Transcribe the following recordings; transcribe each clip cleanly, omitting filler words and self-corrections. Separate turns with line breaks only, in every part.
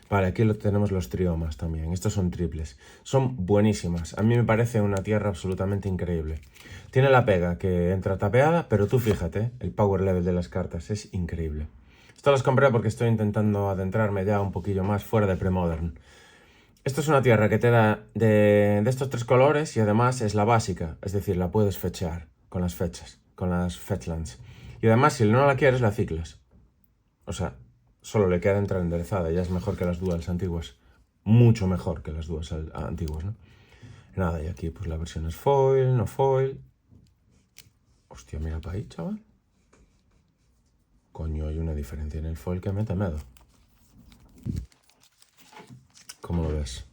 Vale, aquí tenemos los triomas también. Estos son triples. Son buenísimas. A mí me parece una tierra absolutamente increíble. Tiene la pega que entra tapeada, pero tú fíjate, el power level de las cartas es increíble. Esto los compré porque estoy intentando adentrarme ya un poquillo más fuera de Premodern. Esto es una tierra que te da de estos 3 colores y además es la básica. Es decir, la puedes fetchear con las fechas, con las fetchlands. Y además, si no la quieres, la ciclas. O sea, solo le queda entrar enderezada. Ya es mejor que las duals antiguas. Mucho mejor que las duals antiguas, ¿no? Nada, y aquí pues la versión es foil, no foil. Hostia, mira para ahí, chaval. Coño, hay una diferencia en el foil que mete miedo. ¿Cómo lo ves?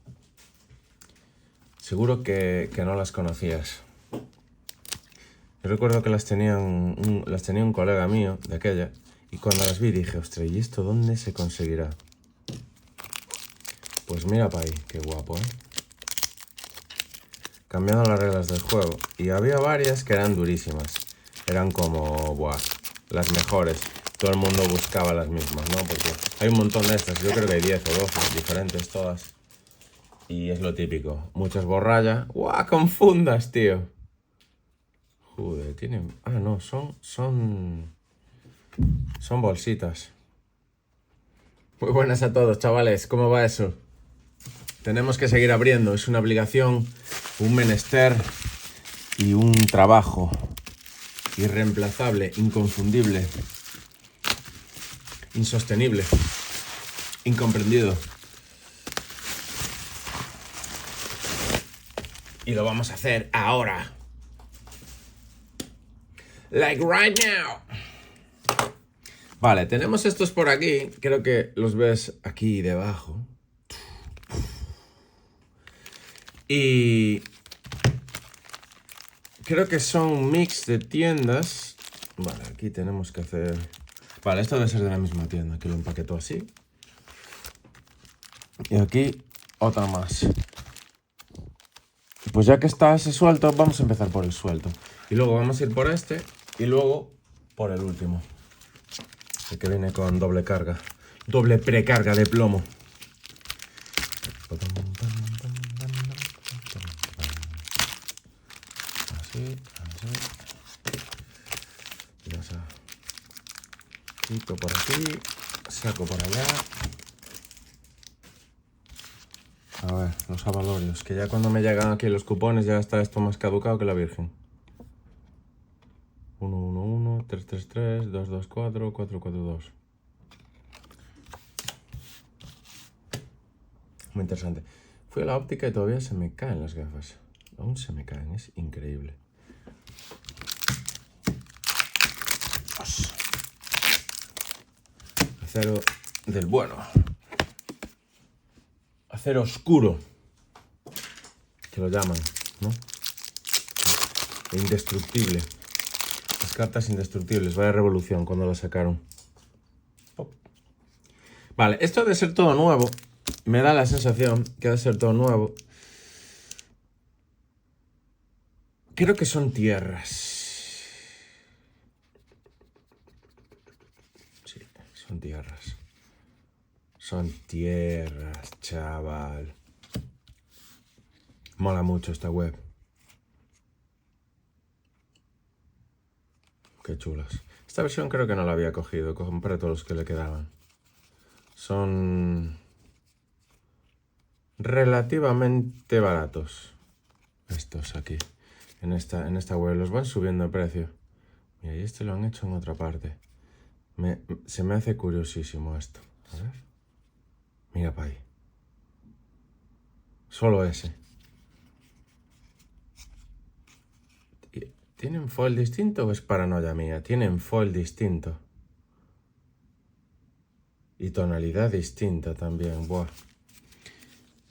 Seguro que no las conocías. Yo recuerdo que las tenía un colega mío de aquella. Y cuando las vi dije, ostras, ¿y esto dónde se conseguirá? Pues mira para ahí, qué guapo, ¿eh? Cambiando las reglas del juego. Y había varias que eran durísimas. Eran como, buah, las mejores. Todo el mundo buscaba las mismas, ¿no? Porque hay un montón de estas. Yo creo que hay 10 o 12 diferentes todas. Y es lo típico. Muchas borrallas. ¡Guau! Confundas, tío. Joder, tienen... Ah, no, son bolsitas. Muy buenas a todos, chavales. ¿Cómo va eso? Tenemos que seguir abriendo. Es una obligación, un menester y un trabajo irreemplazable, inconfundible, insostenible, incomprendido. Y lo vamos a hacer ahora. Like right now. Vale, tenemos estos por aquí. Creo que los ves aquí debajo. Y creo que son un mix de tiendas. Vale, aquí tenemos que hacer... Vale, esto debe ser de la misma tienda, que lo empaquetó así. Y aquí otra más. Pues ya que está ese suelto, vamos a empezar por el suelto. Y luego vamos a ir por este y luego por el último. El que viene con doble carga. Doble precarga de plomo. Así, así. Ya está. Quito por aquí, saco por allá. A ver, los avalorios, que ya cuando me llegan aquí los cupones ya está esto más caducado que la Virgen. 111, 333, 224, 442. Muy interesante. Fui a la óptica y todavía se me caen las gafas. Aún se me caen, es increíble. Acero del bueno. Acero oscuro. Que lo llaman, ¿no? Indestructible. Las cartas indestructibles. Vaya revolución cuando las sacaron. Vale, esto ha de ser todo nuevo. Me da la sensación que ha de ser todo nuevo. Creo que son tierras. Sí, son tierras. Son tierras, chaval. Mola mucho esta web. Qué chulas. Esta versión creo que no la había cogido. Compré todos los que le quedaban. Son relativamente baratos. Estos aquí. En esta web. Los van subiendo de precio. Mira, y este lo han hecho en otra parte. Se me hace curiosísimo esto. A ver. Mira para ahí. Solo ese. ¿Tienen foil distinto o es paranoia mía? Tienen foil distinto. Y tonalidad distinta también. Buah.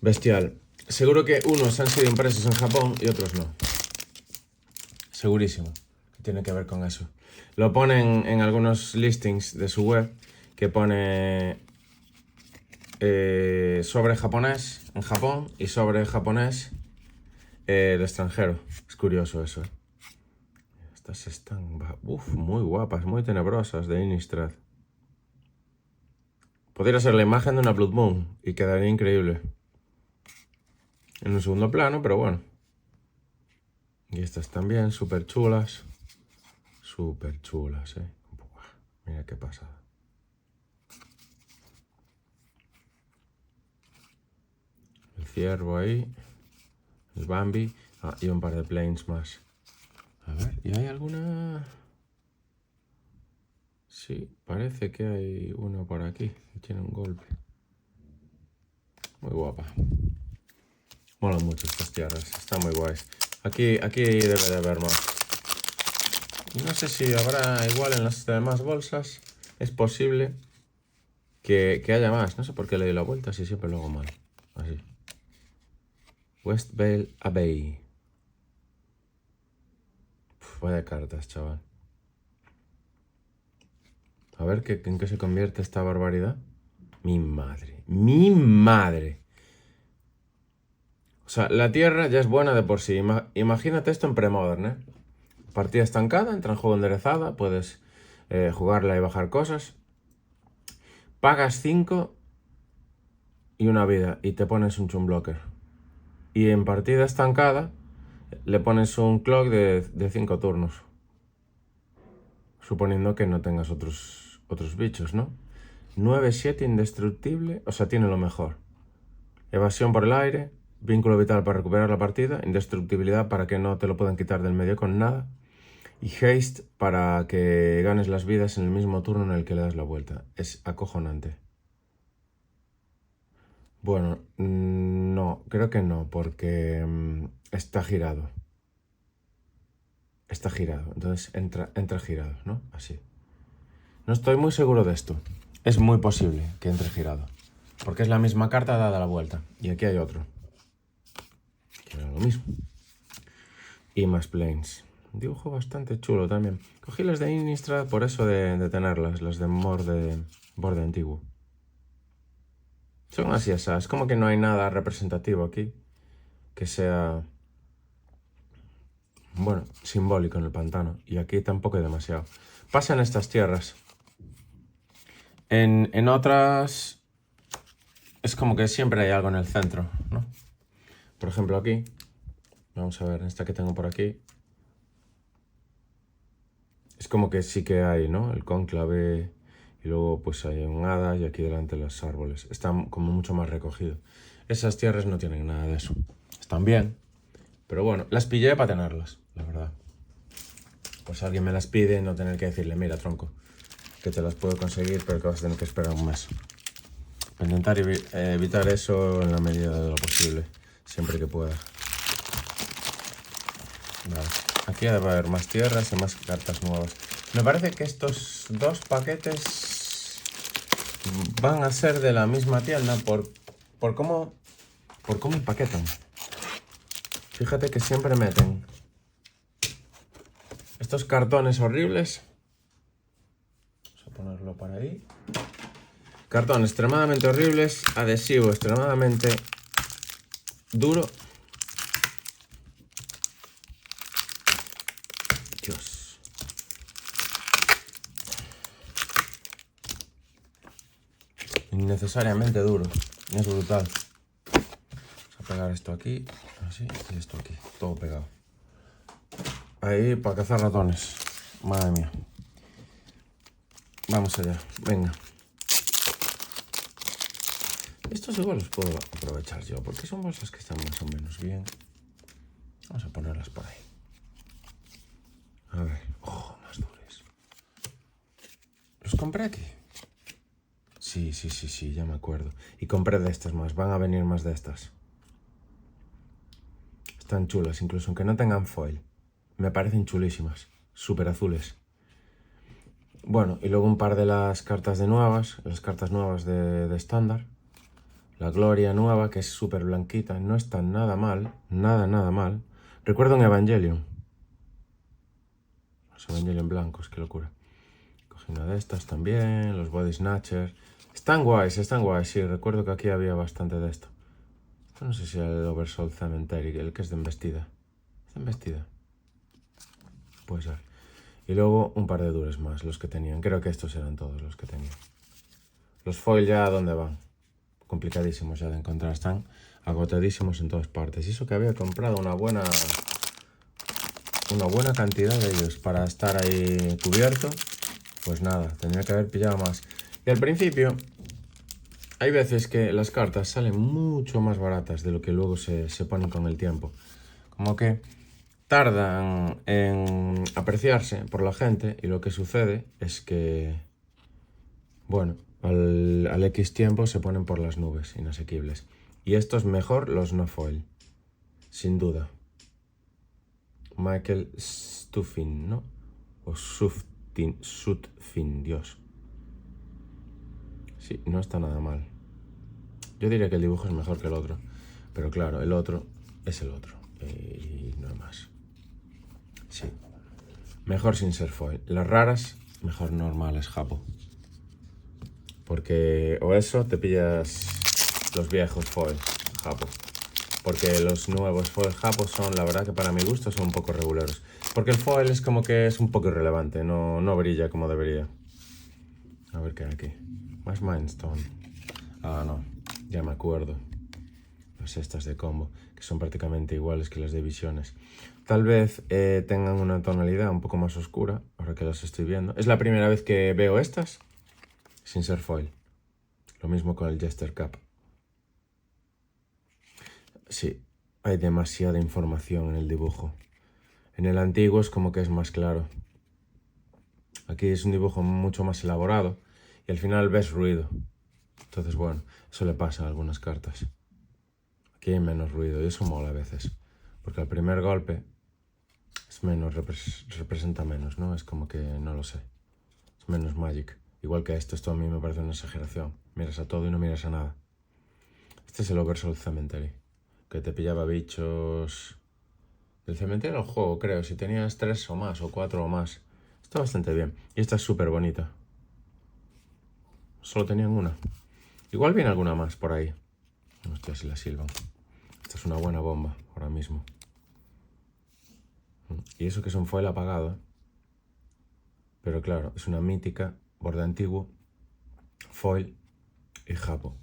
Bestial. Seguro que unos han sido impresos en Japón y otros no. Segurísimo. Que tiene que ver con eso. Lo ponen en algunos listings de su web. Que pone sobre japonés en Japón y sobre japonés el extranjero. Es curioso eso, ¿eh? Estas están muy guapas, muy tenebrosas de Innistrad. Podría ser la imagen de una Blood Moon y quedaría increíble. En un segundo plano, pero bueno. Y estas también, súper chulas. Súper chulas, Buah, mira qué pasada. El ciervo ahí. El Bambi. Ah, y un par de planes más. A ver, ¿y hay alguna...? Sí, parece que hay uno por aquí. Que tiene un golpe. Muy guapa. Molan mucho estas tierras. Están muy guays. Aquí debe de haber más. No sé si habrá igual en las demás bolsas. Es posible que haya más. No sé por qué le doy la vuelta si siempre lo hago mal. Así. West Vale Abbey. Uf, vaya cartas, chaval. A ver en qué se convierte esta barbaridad. Mi madre. Mi madre. O sea, la tierra ya es buena de por sí. Imagínate esto en Premodern, ¿eh? Partida estancada, entra en juego enderezada. Puedes jugarla y bajar cosas. Pagas 5 y una vida y te pones un Chum Blocker. Y en partida estancada le pones un clock de 5 turnos. Suponiendo que no tengas otros bichos, ¿no? 9-7 indestructible, o sea, tiene lo mejor. Evasión por el aire, vínculo vital para recuperar la partida, indestructibilidad para que no te lo puedan quitar del medio con nada, y haste para que ganes las vidas en el mismo turno en el que le das la vuelta. Es acojonante. Bueno, no, creo que no, porque está girado. Está girado, entonces entra girado, ¿no? Así. No estoy muy seguro de esto. Es muy posible que entre girado. Porque es la misma carta dada la vuelta. Y aquí hay otro. Que era lo mismo. Y más planes. Un dibujo bastante chulo también. Cogí las de Innistrad por eso de tenerlas. Las de borde antiguo. Son así esas. Es como que no hay nada representativo aquí. Que sea... Bueno, simbólico en el pantano. Y aquí tampoco hay demasiado. Pasa en estas tierras. En otras... Es como que siempre hay algo en el centro, ¿no? Por ejemplo aquí, vamos a ver, esta que tengo por aquí. Es como que sí que hay, ¿no? El cónclave y luego pues hay un hada y aquí delante los árboles. Está como mucho más recogido. Esas tierras no tienen nada de eso. Están bien, pero bueno, las pillé para tenerlas, la verdad. Pues si alguien me las pide, no tener que decirle, mira, tronco, que te las puedo conseguir, pero que vas a tener que esperar un mes. Intentar evitar eso en la medida de lo posible, siempre que pueda. Vale. Aquí debe haber más tierras y más cartas nuevas. Me parece que estos dos paquetes van a ser de la misma tienda por cómo empaquetan. Fíjate que siempre meten estos cartones horribles. Vamos a ponerlo para ahí. Cartón extremadamente horribles, adhesivo extremadamente duro. Dios. Innecesariamente duro. Es brutal. Vamos a pegar esto aquí, así, y esto aquí. Todo pegado. Ahí para cazar ratones. Madre mía. Vamos allá. Venga. Estos igual los puedo aprovechar yo, porque son bolsas que están más o menos bien. Vamos a ponerlas por ahí. A ver. Oh, más duros. ¿Los compré aquí? Sí, ya me acuerdo. Y compré de estas más. Van a venir más de estas. Están chulas, incluso aunque no tengan foil. Me parecen chulísimas. Súper azules. Bueno, y luego un par de las cartas de nuevas. Las cartas nuevas de estándar. La Gloria nueva, que es súper blanquita. No está nada mal. Nada mal. Recuerdo un Evangelion. Los Evangelion blancos, qué locura. Cogí una de estas también. Los Body Snatcher. Están guays, sí. Recuerdo que aquí había bastante de esto. Esto no sé si era el Oversoul Cemetery, el que es de embestida. ¿Es de embestida? Puede ser. Y luego un par de dures más, los que tenían. Creo que estos eran todos los que tenían. Los foil ya, ¿a dónde van? Complicadísimos ya de encontrar, están agotadísimos en todas partes. Y eso que había comprado una buena cantidad de ellos para estar ahí cubierto, pues nada, tendría que haber pillado más. Y al principio, hay veces que las cartas salen mucho más baratas de lo que luego se ponen con el tiempo. Como que tardan en apreciarse por la gente y lo que sucede es que, bueno, al X tiempo se ponen por las nubes, inasequibles. Y esto es mejor los no foil, sin duda. Michael Stuffin, ¿no? O Sutfin, Dios. Sí, no está nada mal. Yo diría que el dibujo es mejor que el otro. Pero claro, el otro es el otro. Y no hay más. Sí. Mejor sin ser foil. Las raras, mejor normales, japo. Porque o eso, te pillas los viejos foil, japo. Porque los nuevos foil japos son, la verdad que para mi gusto, son un poco regulares. Porque el foil es como que es un poco irrelevante, no brilla como debería. A ver qué hay aquí. Más Mindstone. Ah, no, ya me acuerdo. Las estas de combo, que son prácticamente iguales que las de Visiones. Tal vez tengan una tonalidad un poco más oscura, ahora que las estoy viendo. Es la primera vez que veo estas sin ser foil. Lo mismo con el Jester Cup. Sí, hay demasiada información en el dibujo. En el antiguo es como que es más claro. Aquí es un dibujo mucho más elaborado y al final ves ruido. Entonces, bueno, eso le pasa a algunas cartas. Aquí hay menos ruido y eso mola a veces. Porque al primer golpe es menos, representa menos, ¿no? Es como que, no lo sé, es menos magic. Igual que esto a mí me parece una exageración. Miras a todo y no miras a nada. Este es el Oversoul Cemetery, que te pillaba bichos del cementerio del juego, creo. Si tenías 3 o más, o 4 o más. Está bastante bien. Y esta es súper bonita. Solo tenían una. Igual viene alguna más por ahí. Hostia, si la silban. Esta es una buena bomba ahora mismo. Y eso que es un foil apagado. Pero claro, es una mítica, borde antiguo, foil y japo.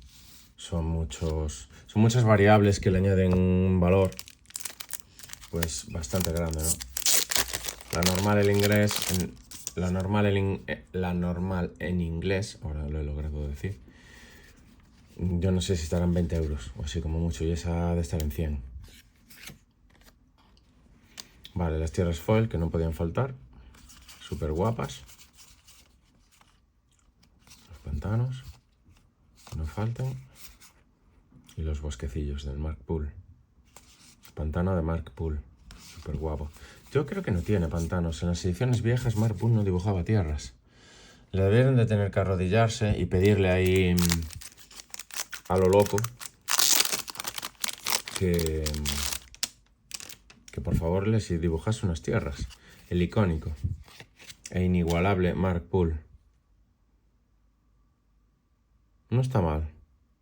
Son muchas variables que le añaden un valor pues bastante grande, ¿no? La normal en inglés, ahora lo he logrado decir. Yo no sé si estarán 20 euros o así como mucho, y esa ha de estar en 100. Vale, las tierras foil que no podían faltar, súper guapas. Los pantanos, que no falten. Y los bosquecillos del Mark Poole. Pantano de Mark Poole, súper guapo. Yo creo que no tiene pantanos. En las ediciones viejas Mark Poole no dibujaba tierras. Le debieron de tener que arrodillarse y pedirle ahí a lo loco que por favor les dibujase unas tierras. El icónico e inigualable Mark Poole. No está mal,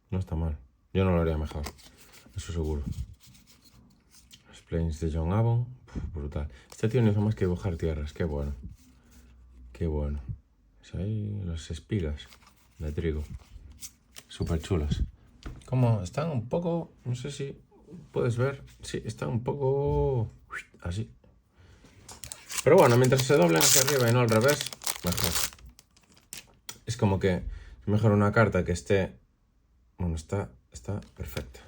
no está mal. Yo no lo haría mejor, eso seguro. Los planes de John Avon, brutal. Este tío no hizo más que dibujar tierras, qué bueno. Qué bueno. Es ahí las espigas de trigo. Súper chulas. Como están un poco, no sé si puedes ver, sí, están un poco así. Pero bueno, mientras se doblen hacia arriba y no al revés, mejor. Es como que es mejor una carta que esté, bueno, está perfecta.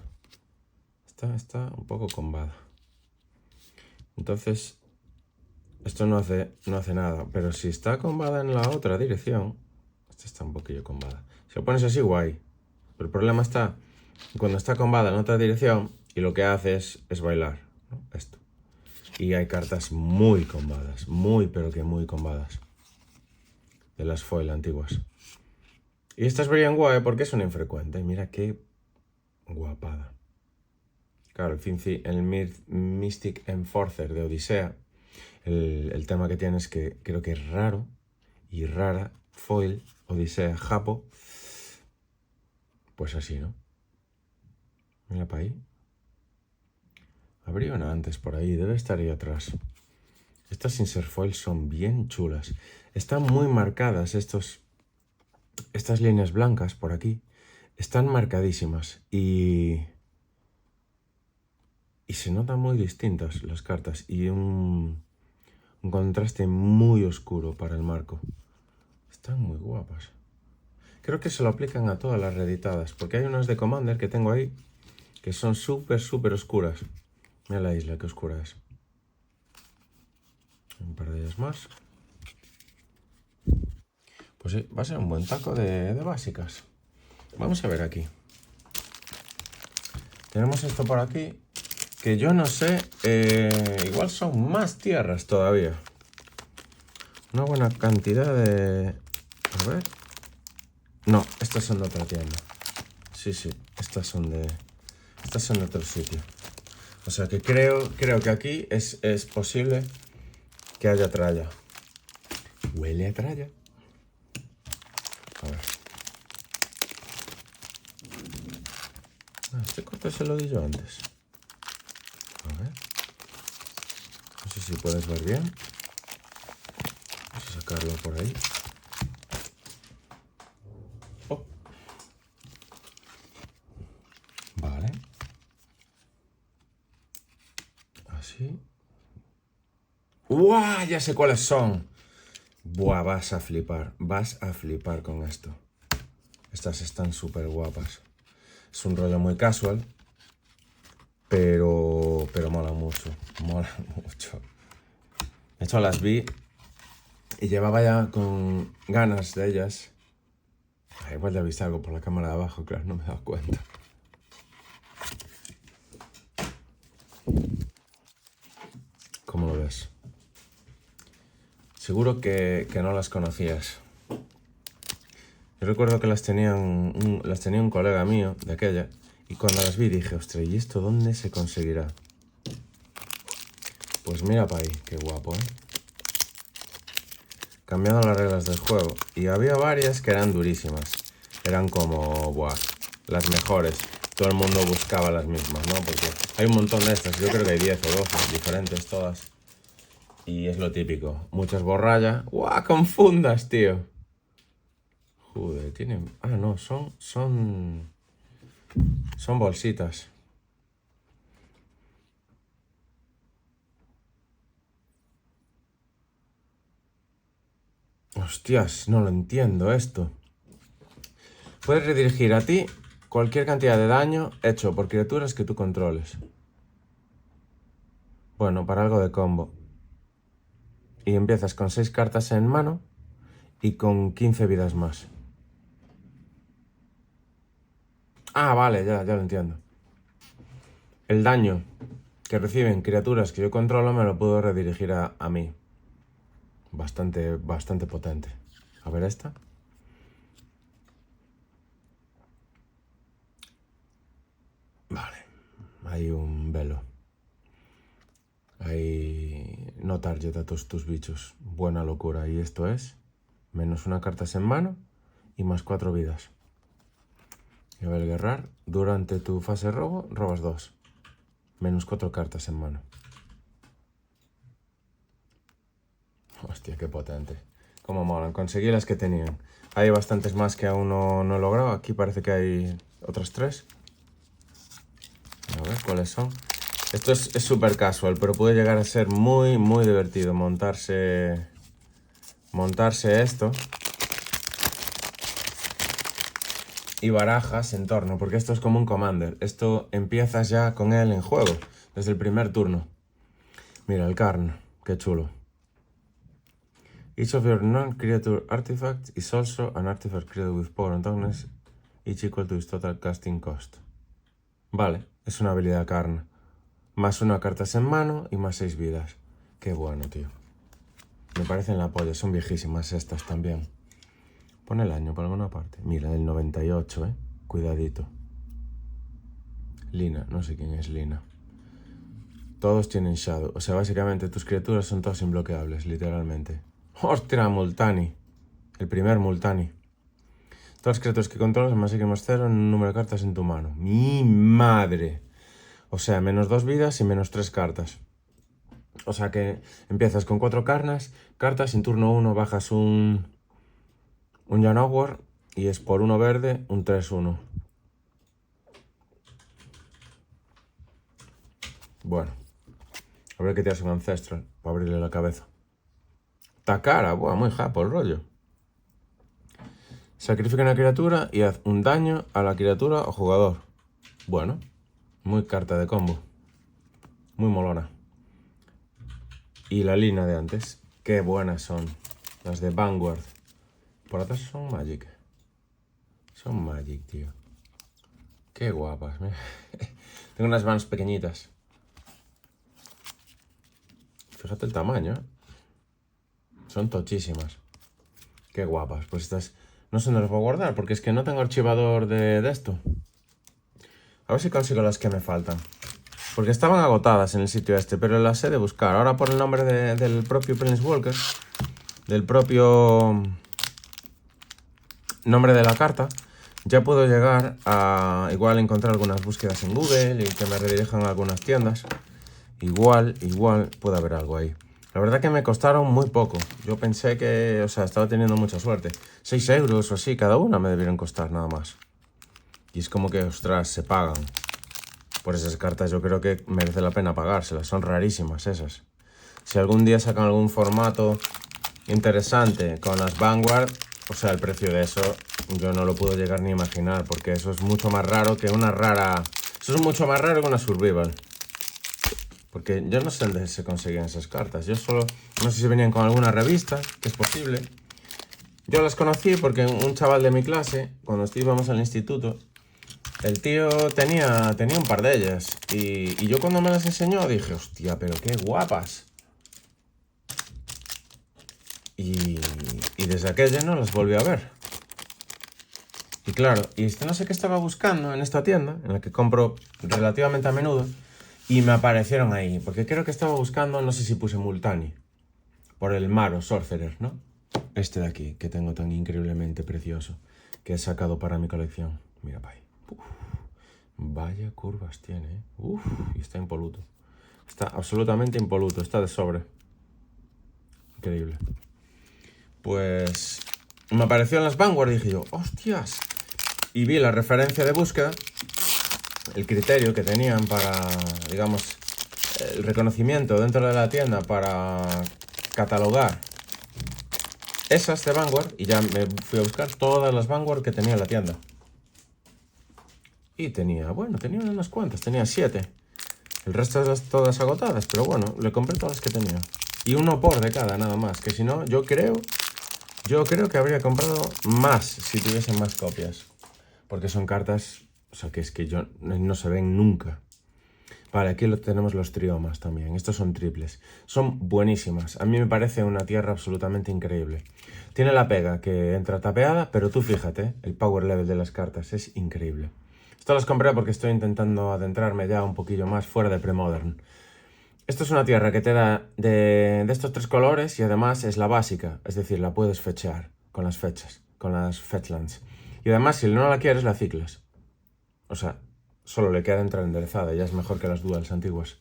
Está un poco combada. Entonces, esto no hace nada, pero si está combada en la otra dirección, esta está un poquillo combada. Si lo pones así, guay. Pero el problema está cuando está combada en otra dirección y lo que hace es bailar, ¿no? Esto. Y hay cartas muy combadas, pero que muy combadas. De las foil antiguas. Y estas verían guay porque es una infrecuente. Mira qué guapada. Claro, el Mystic Enforcer de Odisea. El tema que tiene es que creo que es raro y rara. Foil, Odisea, Japo. Pues así, ¿no? Mira para ahí. Habría una antes por ahí, debe estar ahí atrás. Estas sin ser foil son bien chulas. Están muy marcadas estos estas líneas blancas por aquí están marcadísimas y se notan muy distintas las cartas y un contraste muy oscuro para el marco. Están muy guapas. Creo que se lo aplican a todas las reeditadas, porque hay unas de Commander que tengo ahí que son súper oscuras. Mira la isla, qué oscura es. Un par de ellas más. Pues sí, va a ser un buen taco de básicas. Vamos a ver aquí. Tenemos esto por aquí, que yo no sé, igual son más tierras todavía. Una buena cantidad de... A ver. No, estas son de otra tienda. Sí, estas son de otro sitio. O sea que creo que aquí es posible que haya tralla. Huele a tralla. A ver. Este corte se lo di yo antes. A ver. No sé si puedes ver bien. Vamos a sacarlo por ahí. Oh. Vale. Así. ¡Uah! Ya sé cuáles son. Buah, vas a flipar. Vas a flipar con esto. Estas están súper guapas. Es un rollo muy casual. Pero mola mucho. Mola mucho. De hecho, las vi y llevaba ya con ganas de ellas. Igual ya viste algo por la cámara de abajo, claro, no me he dado cuenta. ¿Cómo lo ves? Seguro que no las conocías. Yo recuerdo que las tenía un colega mío de aquella, y cuando las vi dije, ostras, ¿y esto dónde se conseguirá? Pues mira para ahí, qué guapo, ¿eh? Cambiando las reglas del juego. Y había varias que eran durísimas. Eran como, buah, las mejores. Todo el mundo buscaba las mismas, ¿no? Porque hay un montón de estas, yo creo que hay 10 o 12 diferentes todas. Y es lo típico. Muchas borrallas. ¡Guau! Confundas, tío. Joder, tienen... Ah, no, son bolsitas. Hostias, no lo entiendo esto. Puedes redirigir a ti cualquier cantidad de daño hecho por criaturas que tú controles. Bueno, para algo de combo. Y empiezas con 6 cartas en mano y con 15 vidas más. Ah, vale, ya lo entiendo. El daño que reciben criaturas que yo controlo me lo puedo redirigir a mí. Bastante potente. A ver esta. Vale, hay un velo. Hay no target a todos tus bichos. Buena locura. Y esto es menos una carta en mano y más 4 vidas. Y a ver, guerrar. Durante tu fase robo, robas 2. Menos 4 cartas en mano. Hostia, qué potente. Cómo molan. Conseguí las que tenían. Hay bastantes más que aún no he logrado. Aquí parece que hay otras 3. A ver, ¿cuáles son? Esto es súper casual, pero puede llegar a ser muy divertido montarse esto. Y barajas en torno, porque esto es como un Commander. Esto empiezas ya con él en juego, desde el primer turno. Mira, el Karn, qué chulo. Each of your non-creature artifacts is also an artifact created with power and toughness, each equal to its total casting cost. Vale, es una habilidad Karn. Más una cartas en mano y más 6 vidas. Qué bueno, tío. Me parecen la polla, son viejísimas estas también. Pon el año por alguna parte. Mira, del 98, Cuidadito. Lina, no sé quién es Lina. Todos tienen Shadow. O sea, básicamente tus criaturas son todas imbloqueables, literalmente. ¡Hostia, Multani! El primer Multani. Todas las criaturas que controlas más y más 0 en un número de cartas en tu mano. ¡Mi madre! O sea, menos 2 vidas y menos 3 cartas. O sea que empiezas con 4 cartas y en turno 1 bajas un Janowar y es por 1 verde, un 3-1. Bueno, habrá que tirarse un Ancestral para abrirle la cabeza. Está cara, buah, muy japo el rollo. Sacrifica una criatura y haz un daño a la criatura o jugador. Bueno, muy carta de combo. Muy molona. Y la línea de antes. Qué buenas son. Las de Vanguard. Por atrás son Magic. Son Magic, tío. Qué guapas. Mira. Tengo unas Vans pequeñitas. Fíjate el tamaño, ¿eh? Son tochísimas. Qué guapas. Pues estas no sé dónde las voy a guardar porque es que no tengo archivador de esto. A ver si consigo las que me faltan. Porque estaban agotadas en el sitio este, pero las he de buscar. Ahora por el nombre del propio Planeswalker, del propio nombre de la carta, ya puedo llegar a igual encontrar algunas búsquedas en Google y que me redirijan a algunas tiendas. Igual puede haber algo ahí. La verdad que me costaron muy poco. Yo pensé que, o sea, estaba teniendo mucha suerte. 6 euros o así, cada una me debieron costar nada más. Y es como que, ostras, se pagan. Por esas cartas yo creo que merece la pena pagárselas. Son rarísimas esas. Si algún día sacan algún formato interesante con las Vanguard, o sea, el precio de eso yo no lo puedo llegar ni a imaginar. Porque eso es mucho más raro que una rara... Eso es mucho más raro que una Survival. Porque yo no sé dónde se consiguen esas cartas. Yo solo... No sé si venían con alguna revista, que es posible. Yo las conocí porque un chaval de mi clase, cuando íbamos al instituto, el tío tenía un par de ellas. Y yo cuando me las enseñó dije, hostia, pero qué guapas. Y desde aquella no las volví a ver. Y claro, y no sé qué estaba buscando en esta tienda, en la que compro relativamente a menudo. Y me aparecieron ahí, porque creo que estaba buscando, no sé si puse Multani, por el Maro Sorcerer, ¿no? Este de aquí, que tengo tan increíblemente precioso, que he sacado para mi colección. Mira para ahí. Uf, vaya curvas tiene, ¿eh? Uf, y está impoluto. Está absolutamente impoluto, está de sobre. Increíble. Pues me apareció en las Vanguard y dije yo, hostias. Y vi la referencia de búsqueda, el criterio que tenían para, digamos, el reconocimiento dentro de la tienda para catalogar esas de Vanguard, y ya me fui a buscar todas las Vanguard que tenía en la tienda. Y tenía unas cuantas, tenía 7. El resto de las todas agotadas, pero bueno, le compré todas las que tenía. Y uno por de cada, nada más, que si no, yo creo que habría comprado más si tuviesen más copias. Porque son cartas, o sea, que es que no se ven nunca. Vale, aquí tenemos los triomas también. Estos son triples. Son buenísimas. A mí me parece una tierra absolutamente increíble. Tiene la pega que entra tapeada, pero tú fíjate, el power level de las cartas es increíble. Esto las compré porque estoy intentando adentrarme ya un poquillo más fuera de Premodern. Esto es una tierra que te da de estos 3 colores y además es la básica. Es decir, la puedes fetchear con las fechas, con las fetchlands. Y además, si no la quieres, la ciclas. O sea, solo le queda entrar enderezada. Ya es mejor que las duals antiguas.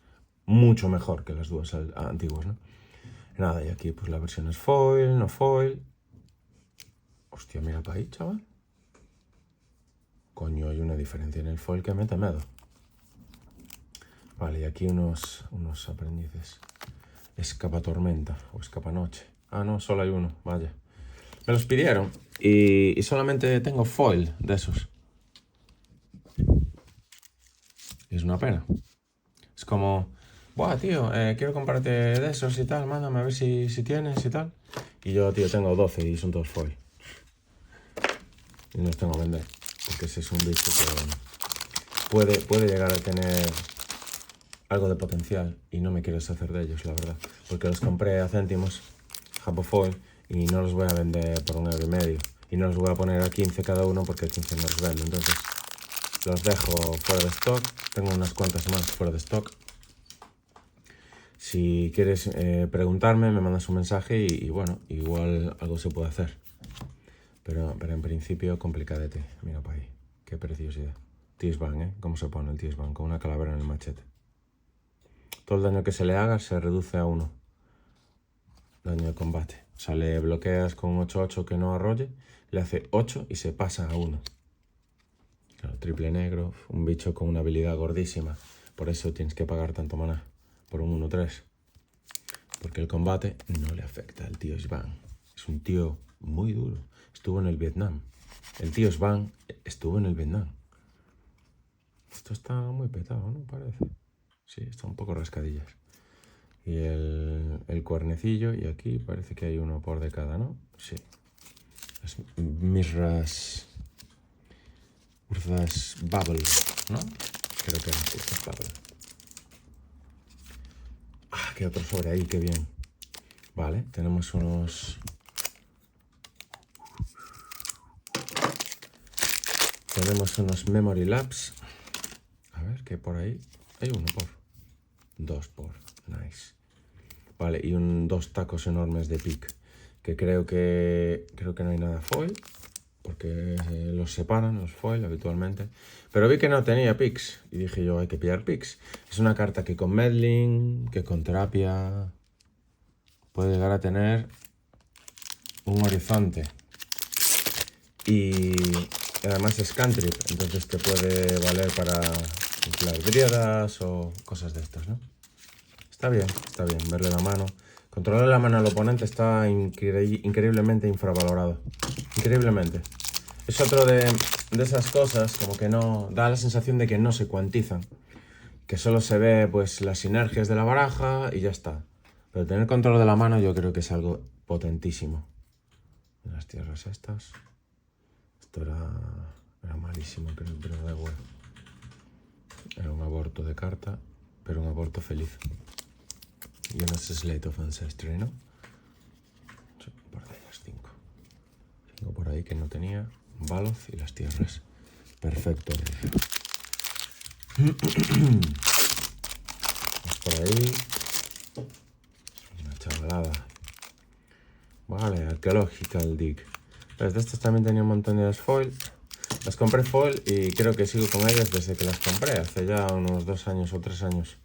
Mucho mejor que las duals antiguas, ¿no? Nada, y aquí pues la versión es foil, no foil. Hostia, mira para ahí, chaval. Coño, hay una diferencia en el foil que mete miedo. Vale, y aquí unos aprendices. Escapatormenta o escapanoche. Ah, no, solo hay uno, vaya. Me los pidieron y solamente tengo foil de esos. Y es una pena. Es como, buah, tío, quiero comprarte de esos y tal, mándame a ver si tienes y tal. Y yo, tío, tengo 12 y son todos foil. Y no los tengo a vender. Porque ese es un bicho que puede llegar a tener algo de potencial y no me quiero deshacer de ellos, la verdad. Porque los compré a céntimos, Japofoil, y no los voy a vender por 1,5 €. Y no los voy a poner a 15 cada uno porque a 15 no los vendo. Entonces los dejo fuera de stock. Tengo unas cuantas más fuera de stock. Si quieres preguntarme, me mandas un mensaje y bueno, igual algo se puede hacer. Pero en principio complicadete. Mira para ahí. Qué preciosidad. Tisban, ¿eh? ¿Cómo se pone el Tisban? Con una calavera en el machete. Todo el daño que se le haga se reduce a 1. Daño de combate. O sea, le bloqueas con 8-8 que no arrolle, le hace 8 y se pasa a 1. Claro, triple negro, un bicho con una habilidad gordísima. Por eso tienes que pagar tanto maná, por un 1-3. Porque el combate no le afecta al tío Svan. Es un tío muy duro. Estuvo en el Vietnam. El tío Svan estuvo en el Vietnam. Esto está muy petado, ¿no? Parece. Sí, está un poco rascadillas. Y el cuernecillo, y aquí parece que hay uno por de cada, ¿no? Sí. Las mirras... Urdas Bubble, ¿no? Creo que eran Urdas Bubble. Ah, qué otro sobre ahí, qué bien. Vale, tenemos unos... Tenemos unos Memory Labs. A ver, ¿qué por ahí? Hay uno por. 2 por. Nice. Vale, y dos tacos enormes de pic. Que creo que no hay nada foil. Porque los separan, los foil, habitualmente. Pero vi que no tenía pics. Y dije yo, hay que pillar pics. Es una carta que con Meddling, que con terapia... puede llegar a tener un horizonte. Y además es cantrip, entonces te puede valer para inflar dríadas o cosas de estas, ¿no? Está bien verle la mano. Controlar la mano al oponente está increíblemente infravalorado. Increíblemente. Es otro de esas cosas como que no... da la sensación de que no se cuantizan. Que solo se ve pues las sinergias de la baraja y ya está. Pero tener control de la mano yo creo que es algo potentísimo. Las tierras estas... Esto era malísimo, pero da igual. Era un aborto de carta, pero un aborto feliz. Y unas Slate of Ancestry, ¿no? Sí, por ellas 5. 5 por ahí que no tenía. Baloth y las tierras. Perfecto. Vamos por ahí. Una chavalada. Vale, Archaeological Dig. Las de estas también tenía un montón de foil. Las compré foil y creo que sigo con ellas desde que las compré, hace ya unos 2 años o 3 años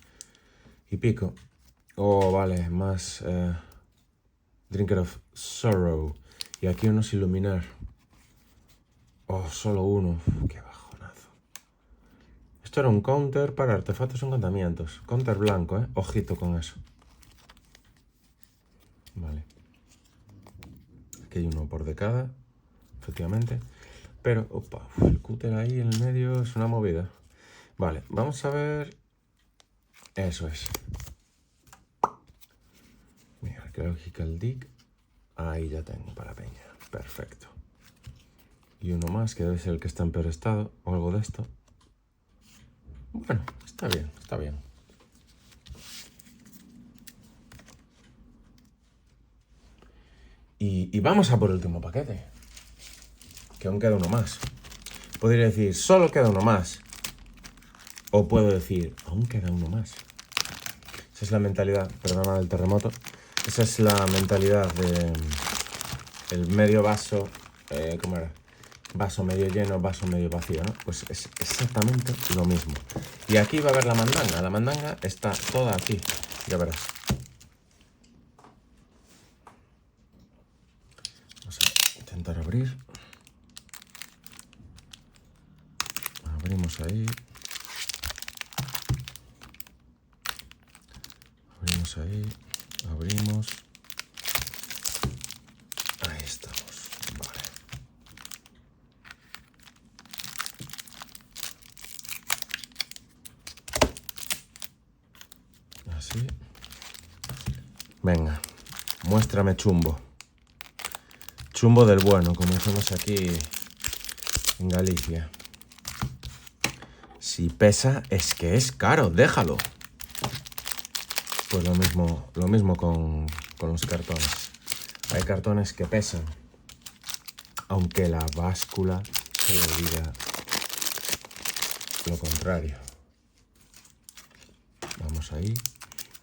y pico. Oh, vale, más Drinker of Sorrow. Y aquí unos Iluminar. Oh, solo uno. Qué bajonazo. Esto era un counter para artefactos o encantamientos. Counter blanco, ¿eh? Ojito con eso. Vale. Aquí hay uno por de cada, efectivamente. Pero, opa, el cúter ahí en el medio es una movida. Vale, vamos a ver... Eso es. Mira, Archaeological Dig. Ahí ya tengo para peña. Perfecto. Y uno más, que debe ser el que está en peor estado, o algo de esto. Bueno, está bien, está bien. Y vamos a por el último paquete. Que aún queda uno más. Podría decir, solo queda uno más. O puedo decir, aún queda uno más. Esa es la mentalidad, perdona el terremoto. Esa es la mentalidad de el medio vaso, ¿cómo era? Vaso medio lleno, vaso medio vacío, ¿no? Pues es exactamente lo mismo. Y aquí va a haber la mandanga. La mandanga está toda aquí, ya verás. Vamos a intentar abrir. Abrimos ahí. Abrimos ahí. Abrimos. Ahí estamos. Vale. Así. Venga. Muéstrame chumbo. Chumbo del bueno, como decimos aquí en Galicia. Si pesa, es que es caro, déjalo. Pues lo mismo con los cartones. Hay cartones que pesan, aunque la báscula se le diga lo contrario. Vamos ahí.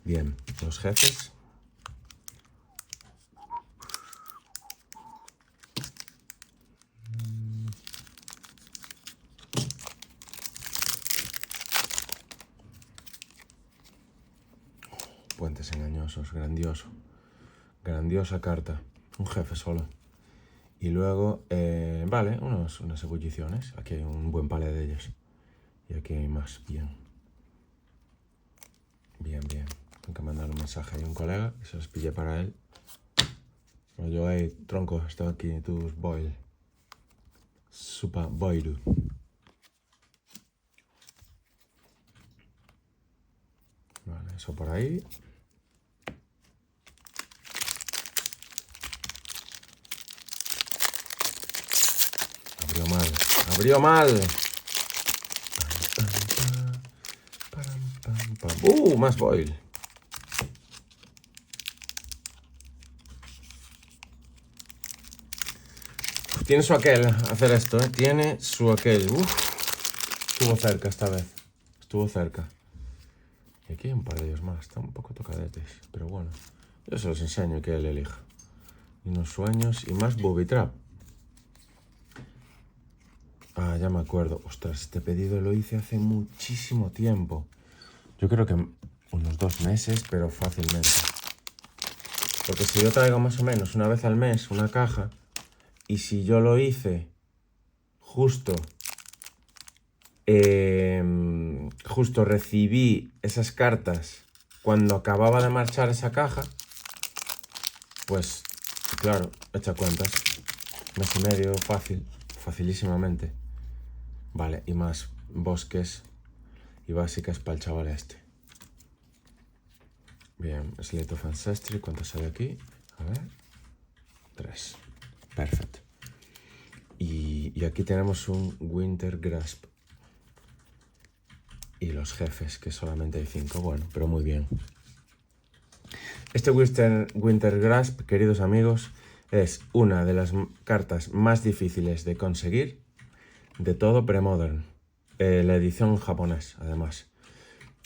Bien, los jefes. Puentes engañosos, grandioso. Grandiosa carta. Un jefe solo. Y luego, vale, unas ebulliciones. Aquí hay un buen palé de ellos. Y aquí hay más. Bien. Bien, bien. Tengo que mandar un mensaje a un colega y se los pillé para él. Pero yo, hey, tronco, estoy aquí, tus boil. Super boil. Vale, eso por ahí. Abrió mal. Abrió mal. Más boil. Tiene su aquel hacer esto, ¿eh? Tiene su aquel. Estuvo cerca esta vez. Estuvo cerca. Y aquí hay un par de ellos más. Están un poco tocadetes. Pero bueno. Yo se los enseño y que él elija. Y unos sueños y más booby trap. Ah, ya me acuerdo. Ostras, este pedido lo hice hace muchísimo tiempo. Yo creo que unos 2 meses, pero fácilmente. Porque si yo traigo más o menos una vez al mes una caja, y si yo lo hice justo recibí esas cartas cuando acababa de marchar esa caja, pues claro, echa cuentas. Mes y medio, fácil, facilísimamente. Vale, y más bosques y básicas para el chaval este. Bien, Slate of Ancestry, ¿cuánto sale aquí? A ver, 3. Perfecto. Y aquí tenemos un Winter Grasp. Y los jefes, que solamente hay 5. Bueno, pero muy bien. Este Winter Grasp, queridos amigos, es una de las cartas más difíciles de conseguir de todo Premodern. La edición japonés, además.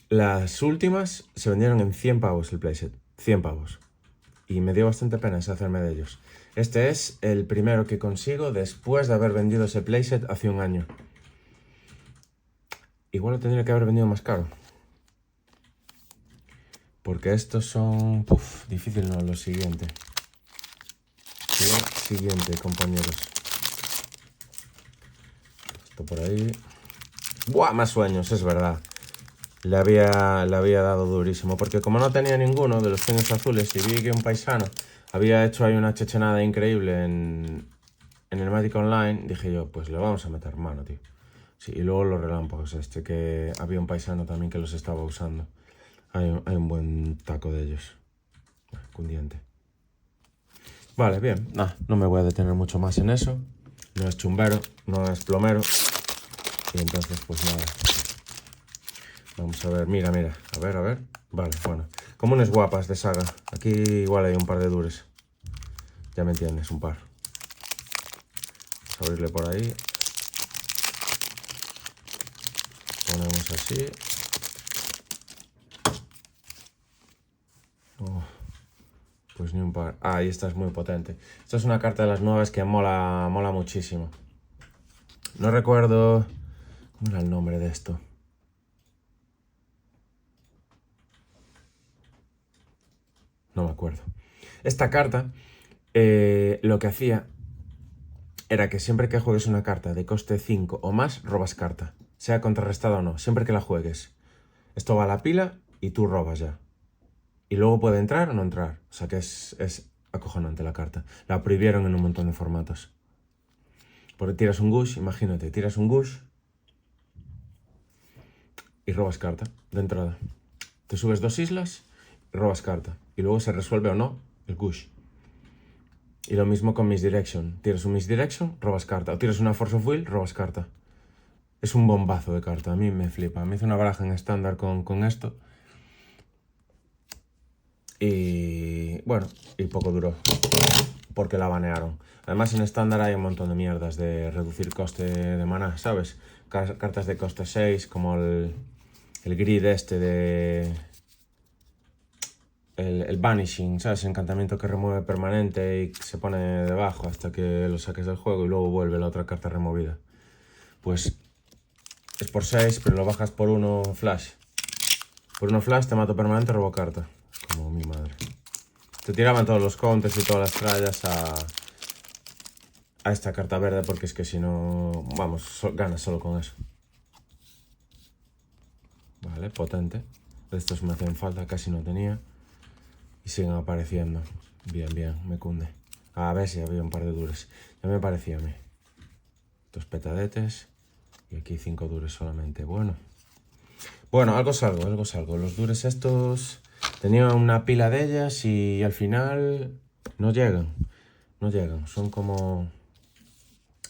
Las últimas se vendieron en 100 pavos el playset. 100 pavos. Y me dio bastante pena deshacerme de ellos. Este es el primero que consigo después de haber vendido ese playset hace un año. Igual lo tendría que haber vendido más caro. Porque estos son... difícil no, lo siguiente. Lo siguiente, compañeros. Esto por ahí. ¡Buah! Más sueños, es verdad. Le había dado durísimo. Porque como no tenía ninguno de los sueños azules y vi que un paisano había hecho ahí una chechenada increíble en el Magic Online, dije yo, pues le vamos a meter mano, tío. Sí, y luego los relámpagos que había un paisano también que los estaba usando. Hay un buen taco de ellos. Cundiente. Vale, bien. No me voy a detener mucho más en eso. No es chumbero, no es plomero. Y entonces, pues nada. Vamos a ver, mira. A ver. Vale, bueno. Comunes guapas de saga. Aquí igual hay un par de dures. Ya me entiendes, un par. Vamos a abrirle por ahí. Ponemos así. Pues ni un par. Y esta es muy potente. Esta es una carta de las nuevas que mola muchísimo. No recuerdo... ¿Cómo era el nombre de esto? No me acuerdo. Esta carta, lo que hacía era que siempre que juegues una carta de coste 5 o más, robas carta. Sea contrarrestada o no, siempre que la juegues. Esto va a la pila y tú robas ya. Y luego puede entrar o no entrar. O sea que es acojonante la carta. La prohibieron en un montón de formatos. Porque tiras un gush, imagínate, tiras un gush y robas carta de entrada. Te subes 2 islas y robas carta. Y luego se resuelve o no el gush. Y lo mismo con Misdirection. Tiras un Misdirection, robas carta. O tiras una Force of Will, robas carta. Es un bombazo de carta. A mí me flipa. Me hice una baraja en estándar con esto. Y bueno, y poco duró. Porque la banearon. Además en estándar hay un montón de mierdas de reducir coste de maná, ¿sabes? Cartas de coste 6, como el grid este de... El Vanishing, ¿sabes? Encantamiento que remueve permanente y se pone debajo hasta que lo saques del juego y luego vuelve la otra carta removida. Pues es por 6, pero lo bajas por 1 flash. Por 1 flash te mato permanente, robo carta. Es como mi madre. Te tiraban todos los counters y todas las trallas a esta carta verde, porque es que si no, vamos, ganas solo con eso. Vale, potente. Estos me hacen falta, casi no tenía. Y siguen apareciendo. Bien, bien, me cunde. A ver si había un par de dures. Ya me parecía a mí. 2 petadetes. Y aquí 5 dures solamente. Bueno, algo salgo, algo salgo. Los dures estos... Tenía una pila de ellas y al final no llegan. No llegan. Son como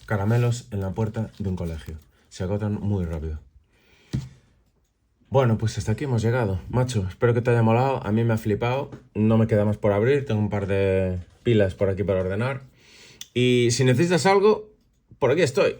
caramelos en la puerta de un colegio. Se agotan muy rápido. Bueno, pues hasta aquí hemos llegado. Macho, espero que te haya molado. A mí me ha flipado. No me queda más por abrir. Tengo un par de pilas por aquí para ordenar. Y si necesitas algo, por aquí estoy.